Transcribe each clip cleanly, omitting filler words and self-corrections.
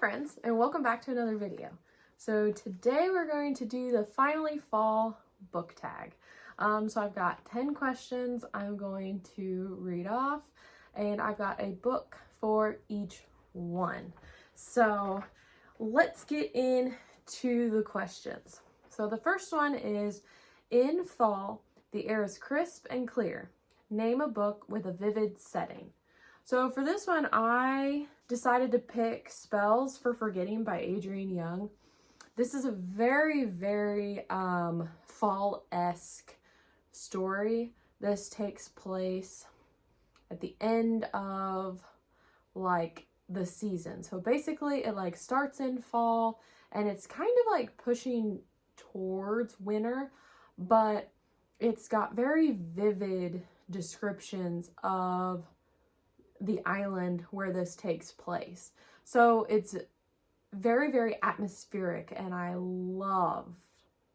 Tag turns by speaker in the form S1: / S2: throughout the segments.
S1: friends, and welcome back to another video. So today we're going to do the Finally Fall Booktag. So I've got 10 questions I'm going to read off, and I've got a book for each one. So let's get into the questions. So the first one is, in fall, the air is crisp and clear. Name a book with a vivid setting. So for this one, I decided to pick Spells for Forgetting by Adrienne Young. This is a very, very fall-esque story. This takes place at the end of like the season. So basically it like starts in fall and it's kind of like pushing towards winter, but it's got very vivid descriptions of the island where this takes place. So it's very, very atmospheric, and I love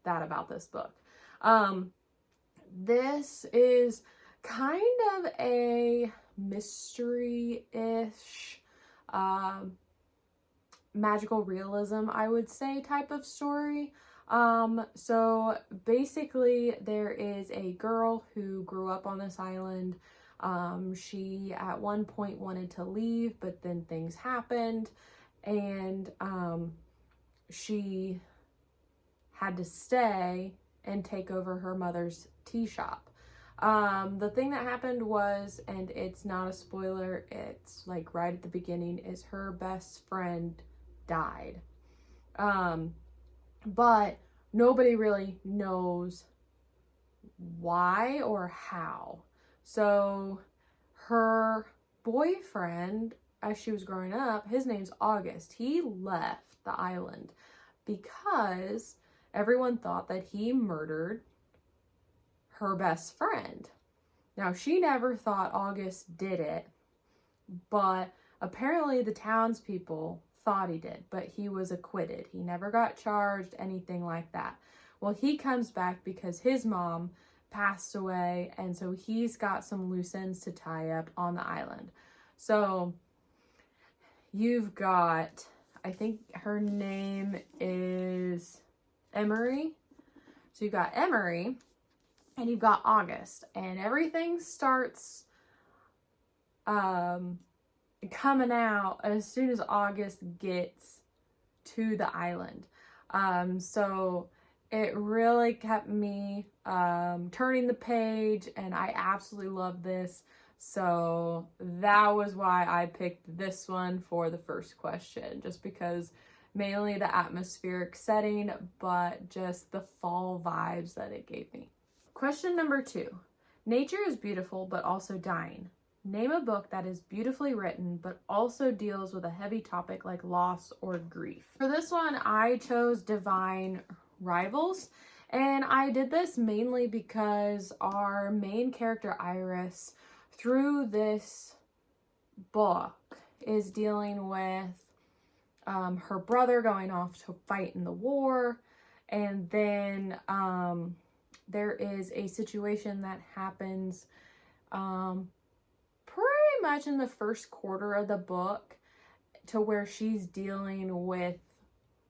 S1: that about this book. This is kind of a mystery-ish, magical realism, I would say, type of story. So basically there is a girl who grew up on this island. She at one point wanted to leave, but then things happened and she had to stay and take over her mother's tea shop. The thing that happened was, and it's not a spoiler, it's like right at the beginning, is her best friend died. But nobody really knows why or how. So her boyfriend, as she was growing up, his name's August. He left the island because everyone thought that he murdered her best friend. Now, she never thought August did it, but apparently the townspeople thought he did, but he was acquitted. He never got charged, anything like that. Well, he comes back because his mom passed away, and so he's got some loose ends to tie up on the island. So you've got, I think her name is Emery. So you've got Emery and you've got August, and everything starts coming out as soon as August gets to the island. So it really kept me turning the page, and I absolutely love this. So that was why I picked this one for the first question, just because mainly the atmospheric setting, but just the fall vibes that it gave me. Question number 2. Nature is beautiful, but also dying. Name a book that is beautifully written, but also deals with a heavy topic like loss or grief. For this one, I chose Divine Rivals, and I did this mainly because our main character Iris, through this book, is dealing with her brother going off to fight in the war, and then there is a situation that happens pretty much in the first quarter of the book to where she's dealing with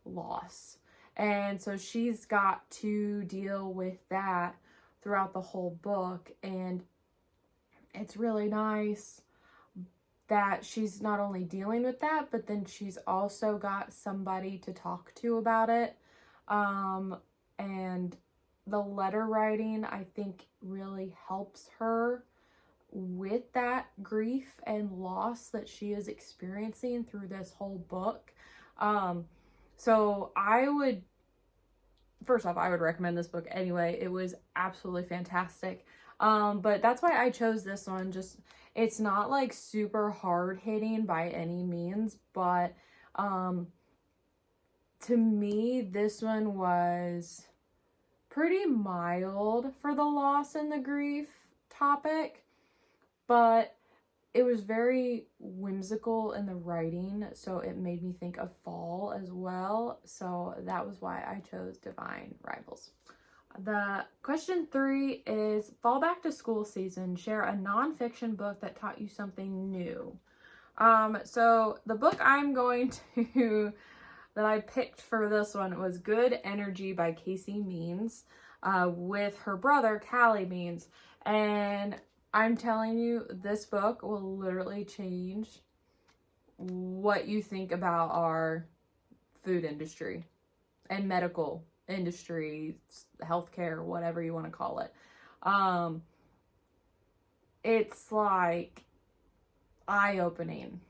S1: loss. And so she's got to deal with that throughout the whole book. And it's really nice that she's not only dealing with that, but then she's also got somebody to talk to about it. And the letter writing, I think, really helps her with that grief and loss that she is experiencing through this whole book. So first off, I would recommend this book anyway. It was absolutely fantastic. But that's why I chose this one. Just, it's not like super hard hitting by any means, but to me, this one was pretty mild for the loss and the grief topic, but it was very whimsical in the writing, so it made me think of fall as well. So that was why I chose Divine Rivals. The question 3 is, fall back to school season, share a nonfiction book that taught you something new. So the book I'm going to that I picked for this one was Good Energy by Casey Means, with her brother Calley Means. And I'm telling you, this book will literally change what you think about our food industry and medical industry, healthcare, whatever you want to call it. It's like eye-opening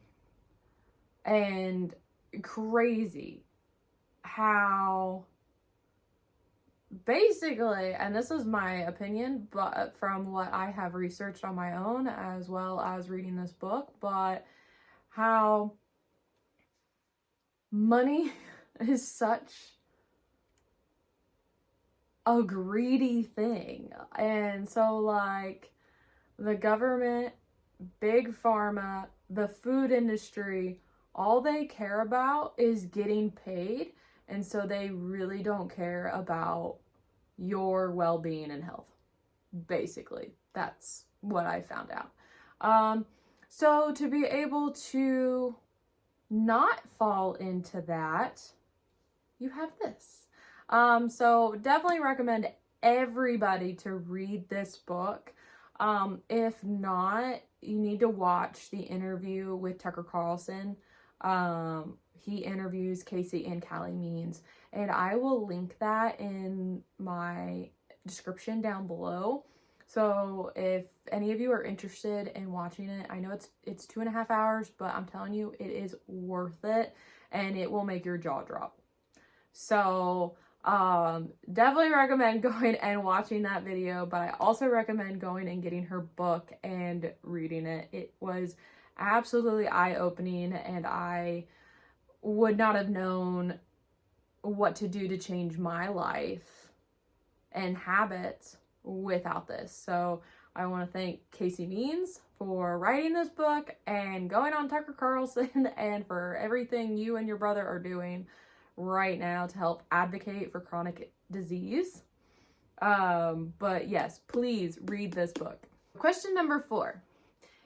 S1: and crazy how basically, and this is my opinion, but from what I have researched on my own as well as reading this book, but how money is such a greedy thing. And so like the government, big pharma, the food industry, all they care about is getting paid. And so they really don't care about your well-being and health. Basically, that's what I found out. So to be able to not fall into that, you have this. So definitely recommend everybody to read this book. If not, you need to watch the interview with Tucker Carlson. He interviews Casey and Calley Means, and I will link that in my description down below. So if any of you are interested in watching it, I know it's 2.5 hours, but I'm telling you, it is worth it, and it will make your jaw drop. So definitely recommend going and watching that video, but I also recommend going and getting her book and reading it. It was absolutely eye-opening, and I would not have known what to do to change my life and habits without this. So I want to thank Casey Means for writing this book and going on Tucker Carlson, and for everything you and your brother are doing right now to help advocate for chronic disease. But yes, please read this book. Question number 4.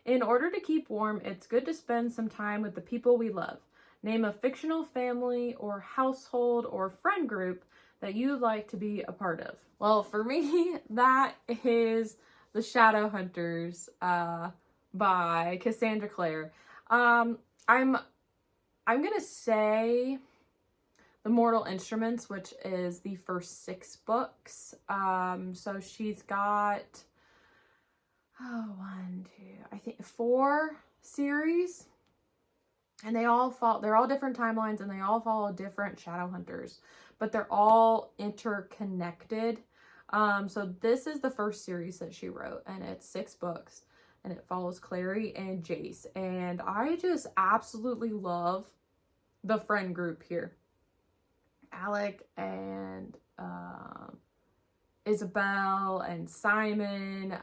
S1: In order to keep warm, it's good to spend some time with the people we love. Name a fictional family or household or friend group that you'd like to be a part of. Well, for me, that is The Shadowhunters by Cassandra Clare. I'm gonna say The Mortal Instruments, which is the first 6 books. So she's got 4 series, and they're all different timelines, and they all follow different Shadowhunters, but they're all interconnected. So this is the first series that she wrote, and it's 6 books, and it follows Clary and Jace, and I just absolutely love the friend group here. Alec and Isabel and Simon,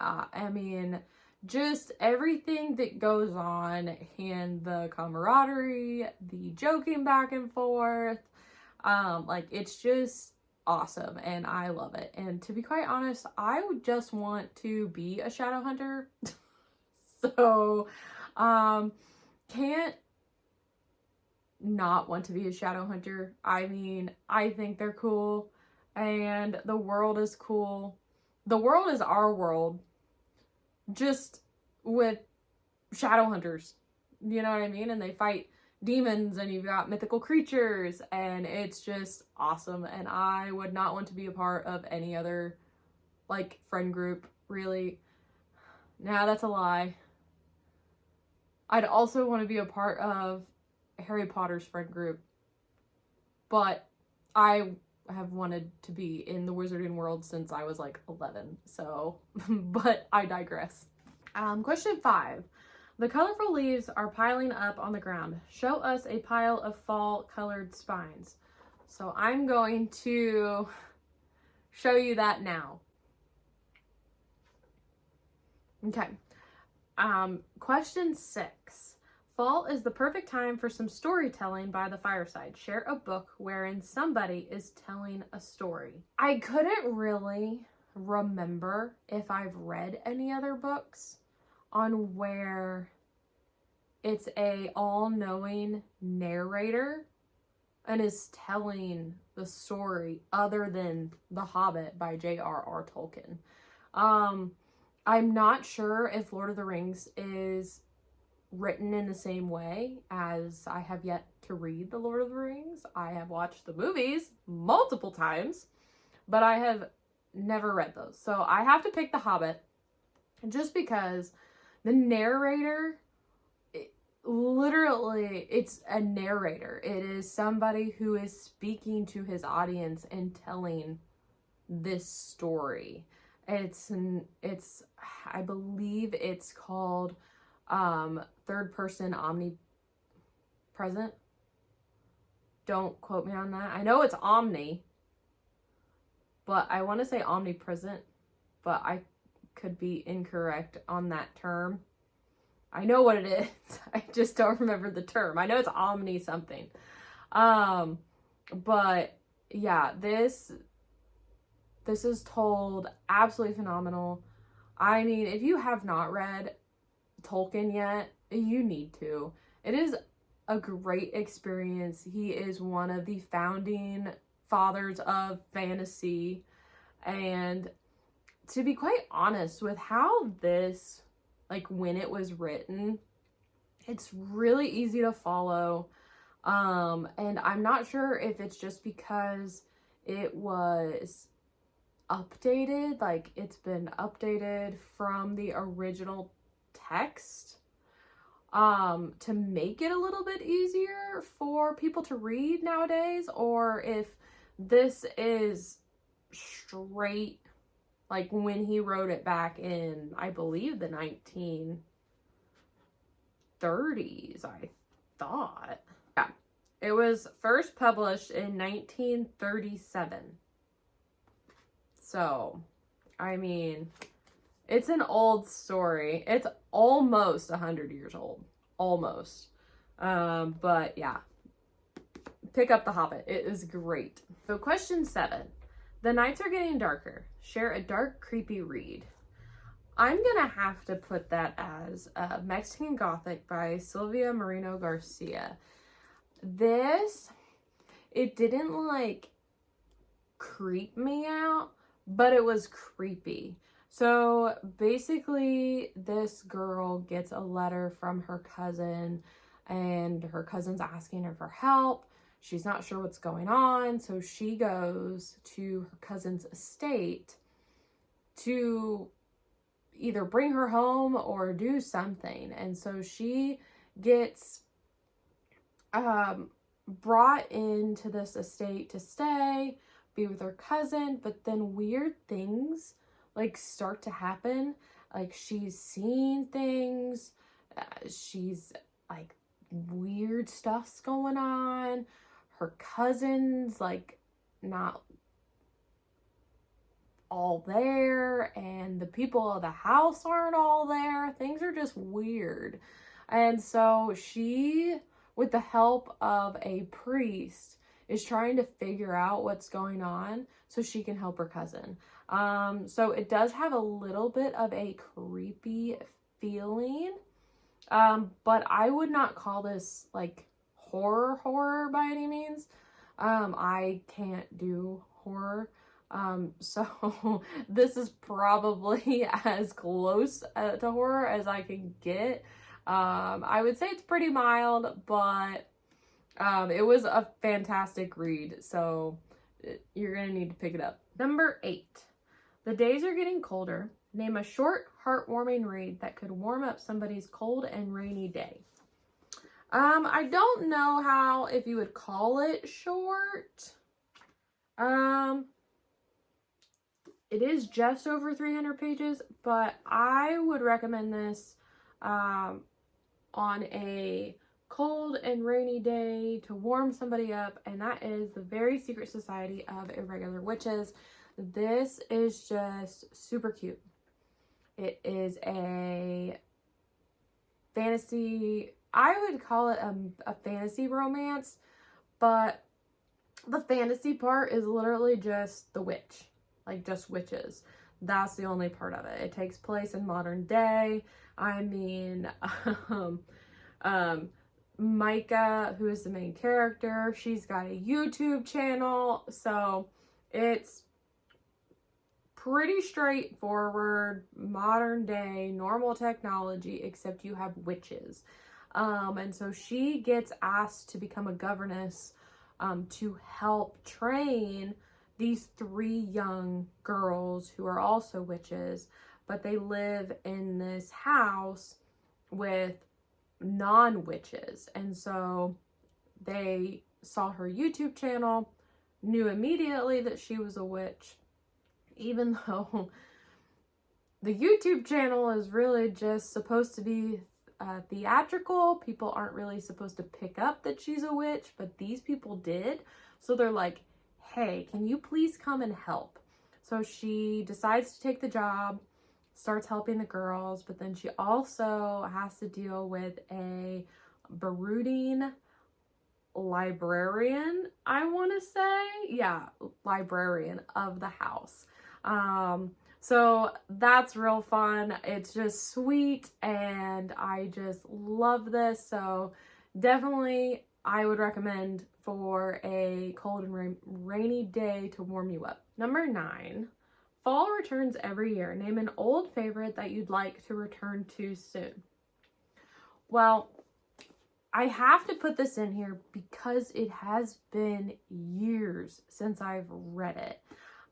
S1: just everything that goes on, and the camaraderie, the joking back and forth, like it's just awesome, and I love it. And to be quite honest, I would just want to be a Shadowhunter. So can't not want to be a Shadowhunter. I mean, I think they're cool, and the world is cool. The world is our world, just with Shadowhunters, you know what I mean? And they fight demons, and you've got mythical creatures, and it's just awesome. And I would not want to be a part of any other like friend group, really. Nah, that's a lie. I'd also want to be a part of Harry Potter's friend group, but I have wanted to be in the wizarding world since I was like 11, so but I digress. Question 5. The colorful leaves are piling up on the ground. Show us a pile of fall colored spines. So I'm going to show you that now. Okay. Question 6. Fall is the perfect time for some storytelling by the fireside. Share a book wherein somebody is telling a story. I couldn't really remember if I've read any other books on where it's a all-knowing narrator and is telling the story other than The Hobbit by J.R.R. Tolkien. I'm not sure if Lord of the Rings is written in the same way, as I have yet to read The Lord of the Rings. I have watched the movies multiple times, but I have never read those. So I have to pick The Hobbit just because the narrator, literally, it's a narrator. It is somebody who is speaking to his audience and telling this story. It's I believe it's called third person omnipresent. Don't quote me on that. I know it's omni, but I want to say omnipresent, but I could be incorrect on that term. I know what it is. I just don't remember the term. I know it's omni something. But yeah, this is told absolutely phenomenal. I mean, if you have not read Tolkien yet, you need to. It is a great experience. He is one of the founding fathers of fantasy. And to be quite honest with how this, like when it was written, it's really easy to follow. And I'm not sure if it's just because it was updated, like it's been updated from the original text to make it a little bit easier for people to read nowadays, or if this is straight like when he wrote it back in, I believe, the 1930s, I thought. Yeah, it was first published in 1937. So, I mean, it's an old story. It's almost 100 years old. Almost. But yeah, pick up The Hobbit. It is great. So question 7. The nights are getting darker. Share a dark, creepy read. I'm gonna have to put that as Mexican Gothic by Silvia Moreno Garcia. This, it didn't like creep me out, but it was creepy. So basically, this girl gets a letter from her cousin, and her cousin's asking her for help. She's not sure what's going on, so she goes to her cousin's estate to either bring her home or do something. And so she gets brought into this estate to stay, be with her cousin, but then weird things like start to happen. Like she's seeing things, she's like weird stuff's going on. Her cousin's like not all there, and the people of the house aren't all there. Things are just weird. And so she, with the help of a priest, is trying to figure out what's going on so she can help her cousin. So it does have a little bit of a creepy feeling, but I would not call this like horror by any means. I can't do horror. So this is probably as close to horror as I can get. I would say it's pretty mild, but it was a fantastic read, so you're gonna need to pick it up. Number 8. The days are getting colder. Name a short, heartwarming read that could warm up somebody's cold and rainy day. I don't know how, if you would call it short. It is just over 300 pages, but I would recommend this on a cold and rainy day to warm somebody up, and that is The Very Secret Society of Irregular Witches. This is just super cute. It is a fantasy, I would call it a fantasy romance, but the fantasy part is literally just the witch, like just witches. That's the only part of it. It takes place in modern day. I mean, Micah, who is the main character, she's got a YouTube channel, so it's pretty straightforward, modern day, normal technology, except you have witches. And so she gets asked to become a governess to help train these 3 young girls who are also witches, but they live in this house with non-witches. And so they saw her YouTube channel, knew immediately that she was a witch, even though the YouTube channel is really just supposed to be theatrical. People aren't really supposed to pick up that she's a witch, but these people did. So they're like, hey, can you please come and help? So she decides to take the job, starts helping the girls, but then she also has to deal with a brooding librarian, I want to say. Yeah, librarian of the house. So that's real fun. It's just sweet, and I just love this. So definitely I would recommend for a cold and rainy day to warm you up. Number 9, fall returns every year. Name an old favorite that you'd like to return to soon. Well, I have to put this in here because it has been years since I've read it.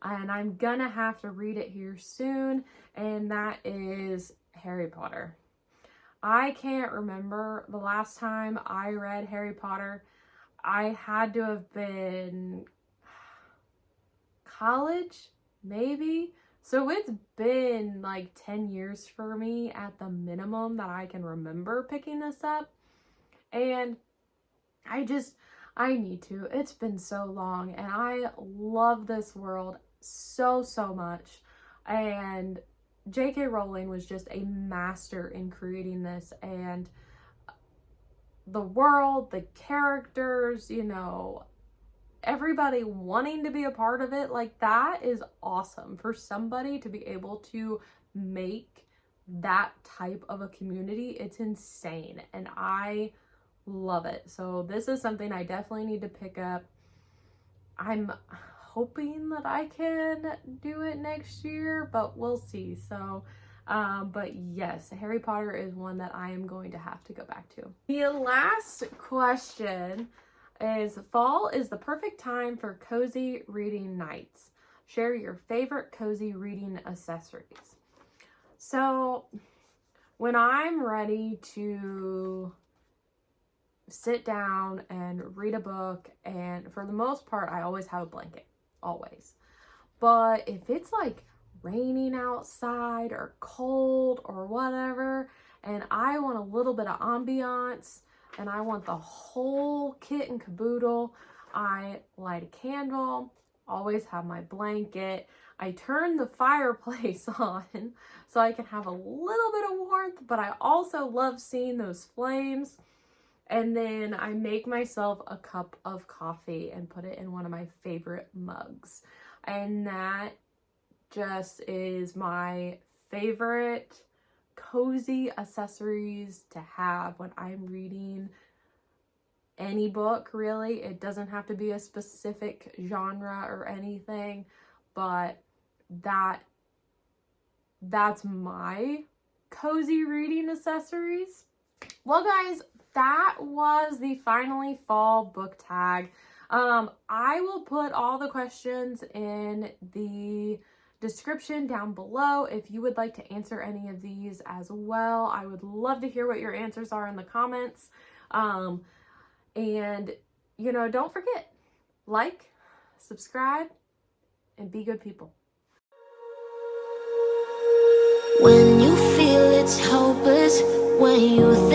S1: And I'm gonna have to read it here soon, and that is Harry Potter. I can't remember the last time I read Harry Potter. I had to have been college, maybe. So it's been like 10 years for me at the minimum that I can remember picking this up. And I need to. It's been so long, and I love this world so much. And J.K. Rowling was just a master in creating this, and the world, the characters, you know, everybody wanting to be a part of it. Like, that is awesome for somebody to be able to make that type of a community. It's insane, and I love it. So this is something I definitely need to pick up. I'm hoping that I can do it next year, but we'll see. So but yes, Harry Potter is one that I am going to have to go back to. The last question is, fall is the perfect time for cozy reading nights. Share your favorite cozy reading accessories. So when I'm ready to sit down and read a book, and for the most part, I always have a blanket, always. But if it's like raining outside or cold or whatever, and I want a little bit of ambiance, and I want the whole kit and caboodle, I light a candle, always have my blanket. I turn the fireplace on so I can have a little bit of warmth, but I also love seeing those flames. And then I make myself a cup of coffee and put it in one of my favorite mugs. And that just is my favorite cozy accessories to have when I'm reading any book, really. It doesn't have to be a specific genre or anything, but that's my cozy reading accessories. Well, guys, that was the Finally Fall book tag. I will put all the questions in the description down below if you would like to answer any of these as well. I would love to hear what your answers are in the comments. And, you know, don't forget, like, subscribe, and be good people.
S2: When you feel it's hopeless, when you